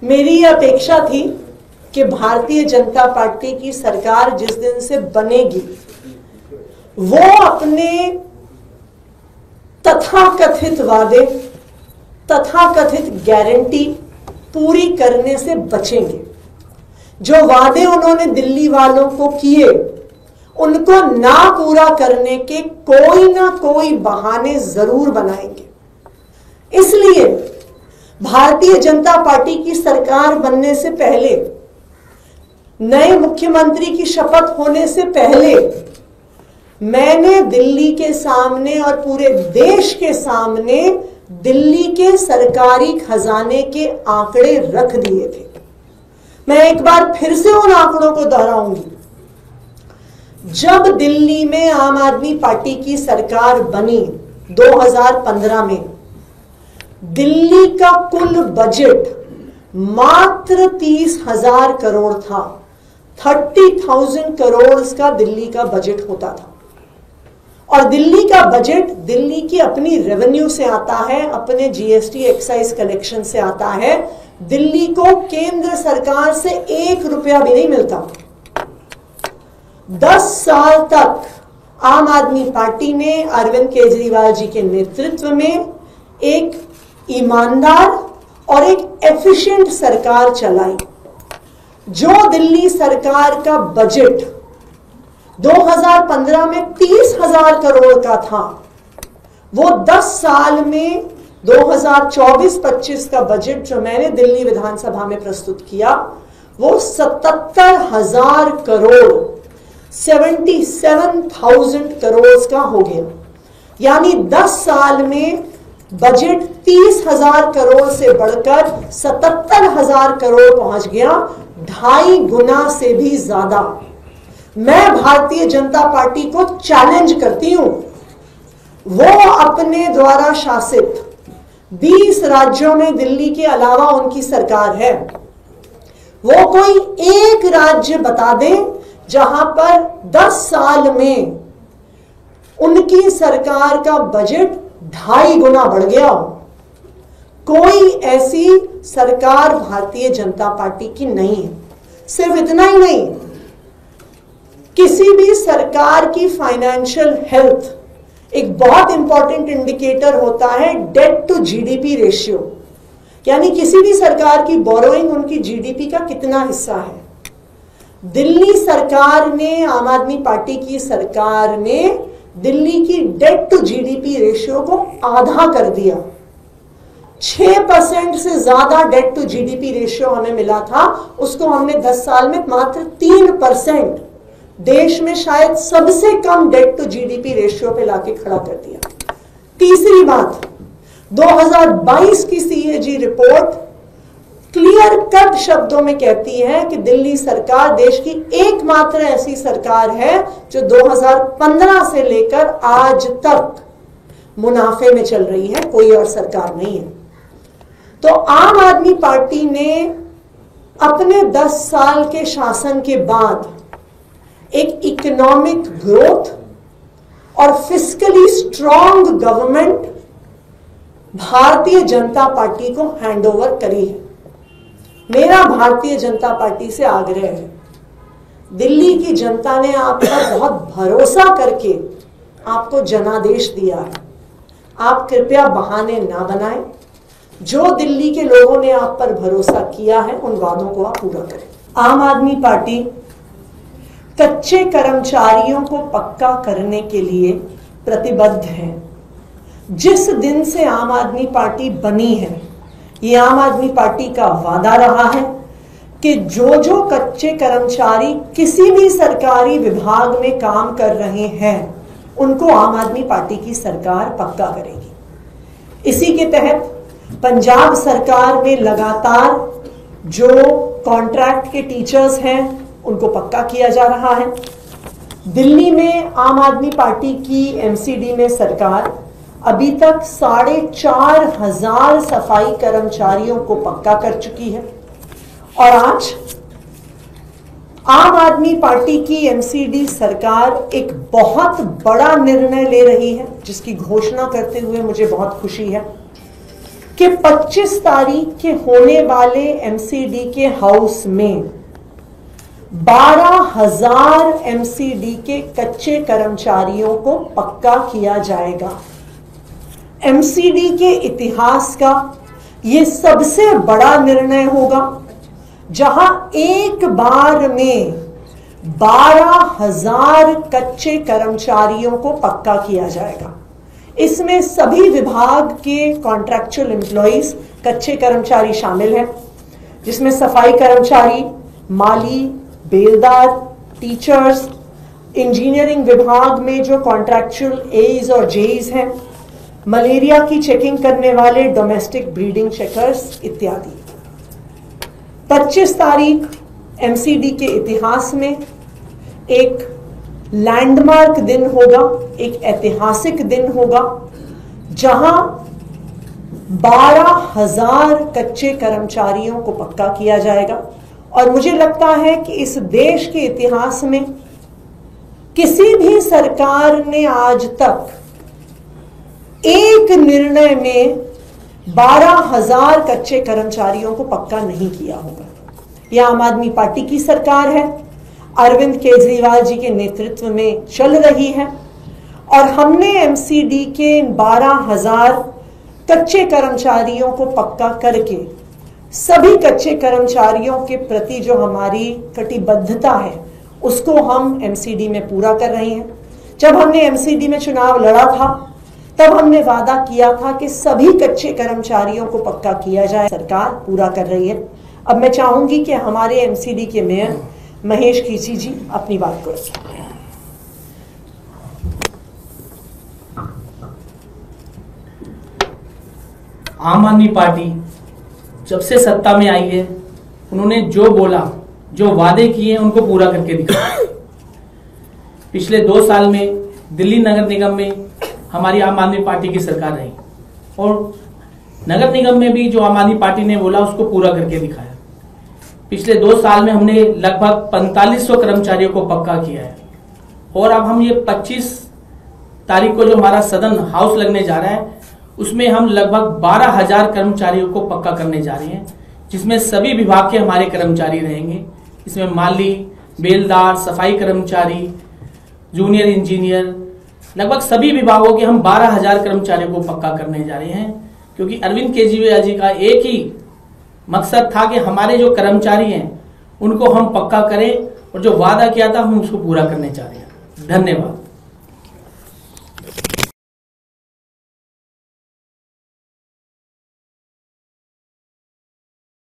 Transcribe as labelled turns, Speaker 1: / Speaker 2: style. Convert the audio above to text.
Speaker 1: मेरी ये अपेक्षा थी कि भारतीय जनता पार्टी की सरकार जिस दिन से बनेगी वो अपने तथाकथित वादे, तथाकथित गारंटी पूरी करने से बचेंगे। जो वादे उन्होंने दिल्ली वालों को किए उनको ना पूरा करने के कोई ना कोई बहाने जरूर बनाएंगे। इसलिए भारतीय जनता पार्टी की सरकार बनने से पहले, नए मुख्यमंत्री की शपथ होने से पहले मैंने दिल्ली के सामने और पूरे देश के सामने दिल्ली के सरकारी खजाने के आंकड़े रख दिए थे। मैं एक बार फिर से उन आंकड़ों को दोहराऊंगी। जब दिल्ली में आम आदमी पार्टी की सरकार बनी 2015 में, दिल्ली का कुल बजट मात्र 30,000 करोड़ था। 30,000 करोड़ का दिल्ली का बजट होता था। और दिल्ली का बजट दिल्ली की अपनी रेवेन्यू से आता है, अपने जीएसटी एक्साइज कलेक्शन से आता है। दिल्ली को केंद्र सरकार से 1 रुपया भी नहीं मिलता। 10 साल तक आम आदमी पार्टी ने अरविंद केजरीवाल जी के नेतृत्व में एक ईमानदार और एक एफिशिएंट सरकार चलाई। जो दिल्ली सरकार का बजट 2015 में 30,000 करोड़ का था, वो 10 साल में 2024-25 का बजट जो मैंने दिल्ली विधानसभा में प्रस्तुत किया वो 77,000 करोड़ 77,000 करोड़ का हो गया। यानी 10 साल में बजट 30,000 करोड़ से बढ़कर 77,000 करोड़ पहुंच गया, 2.5 गुना से भी ज्यादा। मैं भारतीय जनता पार्टी को चैलेंज करती हूं, वो अपने द्वारा शासित 20 राज्यों में दिल्ली के अलावा उनकी सरकार है, वो कोई एक राज्य बता दें जहां पर 10 साल में उनकी सरकार का बजट 2.5 गुना बढ़ गया हो। कोई ऐसी सरकार भारतीय जनता पार्टी की नहीं है। सिर्फ इतना ही नहीं, किसी भी सरकार की फाइनेंशियल हेल्थ एक बहुत इंपॉर्टेंट इंडिकेटर होता है डेट टू जीडीपी रेशियो, यानी किसी भी सरकार की बोरोइंग उनकी जीडीपी का कितना हिस्सा है। दिल्ली सरकार ने, आम आदमी पार्टी की सरकार ने दिल्ली की डेट टू जीडीपी रेशियो को आधा कर दिया। 6% से ज्यादा डेट टू जीडीपी रेशियो हमें मिला था, उसको हमने 10 साल में मात्र 3%, देश में शायद सबसे कम डेट टू जीडीपी रेशियो पे लाके खड़ा कर दिया। तीसरी बात, 2022 की सीएजी रिपोर्ट क्लियर कट शब्दों में कहती है कि दिल्ली सरकार देश की एकमात्र ऐसी सरकार है जो 2015 से लेकर आज तक मुनाफे में चल रही है, कोई और सरकार नहीं है। तो आम आदमी पार्टी ने अपने 10 साल के शासन के बाद एक इकोनॉमिक ग्रोथ और फिस्कली strong government Bharatiya Janata party को हैंडओवर करी है। मेरा भारतीय जनता पार्टी से आग्रह है, दिल्ली की जनता ने आप पर बहुत भरोसा करके आपको जनादेश दिया है, आप कृपया बहाने ना बनाएं। जो दिल्ली के लोगों ने आप पर भरोसा किया है उन वादों को आप पूरा करें। आम आदमी पार्टी कच्चे कर्मचारियों को पक्का करने के लिए प्रतिबद्ध है। जिस दिन से आम आदमी पार्टी बनी है, ये आम आदमी पार्टी का वादा रहा है कि जो कच्चे कर्मचारी किसी भी सरकारी विभाग में काम कर रहे हैं उनको आम आदमी पार्टी की सरकार पक्का करेगी। इसी के तहत पंजाब सरकार में लगातार जो कॉन्ट्रैक्ट के टीचर्स हैं उनको पक्का किया जा रहा है। दिल्ली में आम आदमी पार्टी की एमसीडी में सरकार अभी तक 4,500 सफाई कर्मचारियों को पक्का कर चुकी है। और आज आम आदमी पार्टी की एमसीडी सरकार एक बहुत बड़ा निर्णय ले रही है, जिसकी घोषणा करते हुए मुझे बहुत खुशी है कि 25 तारीख के होने वाले एमसीडी के हाउस में 12,000 एमसीडी के कच्चे कर्मचारियों को पक्का किया जाएगा। एमसीडी के इतिहास का यह सबसे बड़ा निर्णय होगा जहां एक बार में 12,000 कच्चे कर्मचारियों को पक्का किया जाएगा। इसमें सभी विभाग के कॉन्ट्रैक्चुअल एम्प्लॉइज कच्चे कर्मचारी शामिल हैं, जिसमें सफाई कर्मचारी, माली, बेलदार, टीचर्स, इंजीनियरिंग विभाग में जो कॉन्ट्रैक्चुअल एज और जेईज हैं, मलेरिया की चेकिंग करने वाले डोमेस्टिक ब्रीडिंग चेकर्स इत्यादि। 25 तारीख एमसीडी के इतिहास में एक लैंडमार्क दिन होगा, एक ऐतिहासिक दिन होगा, जहां 12,000 कच्चे कर्मचारियों को पक्का किया जाएगा। और मुझे लगता है कि इस देश के इतिहास में किसी भी सरकार ने आज तक एक निर्णय में 12,000 कच्चे कर्मचारियों को पक्का नहीं किया होगा। यह आम आदमी पार्टी की सरकार है, अरविंद केजरीवाल जी के नेतृत्व में चल रही है, और हमने एमसीडी के 12,000 कच्चे कर्मचारियों को पक्का करके सभी कच्चे कर्मचारियों के प्रति जो हमारी कटिबद्धता है उसको हम एमसीडी में पूरा कर रहे हैं। जब हमने एमसीडी में चुनाव लड़ा था तब हमने वादा किया था कि सभी कच्चे कर्मचारियों को पक्का किया जाए, सरकार पूरा कर रही है। अब मैं चाहूंगी कि हमारे एमसीडी के मेयर महेश खींची जी अपनी बात को रखें।
Speaker 2: आम आदमी पार्टी जब से सत्ता में आई है, उन्होंने जो बोला, जो वादे किए उनको पूरा करके दिखाया। पिछले 2 साल में दिल्ली नगर निगम में हमारी आम आदमी पार्टी की सरकार रही और नगर निगम में भी जो आम आदमी पार्टी ने बोला उसको पूरा करके दिखाया। पिछले 2 साल में हमने लगभग 4500 कर्मचारियों को पक्का किया है और अब हम ये 25 तारीख को जो हमारा सदन हाउस लगने जा रहा है उसमें हम लगभग 12,000 कर्मचारियों को पक्का करने जा रहे हैं, जिसमें सभी विभाग के हमारे कर्मचारी रहेंगे। इसमें माली, बेलदार, सफाई कर्मचारी, जूनियर इंजीनियर, लगभग सभी विभागों के हम 12,000 कर्मचारियों को पक्का करने जा रहे हैं, क्योंकि अरविंद केजरीवाल जी का एक ही मकसद था कि हमारे जो कर्मचारी हैं उनको हम पक्का करें और जो वादा किया था हम उसको पूरा करने जा रहे हैं। धन्यवाद।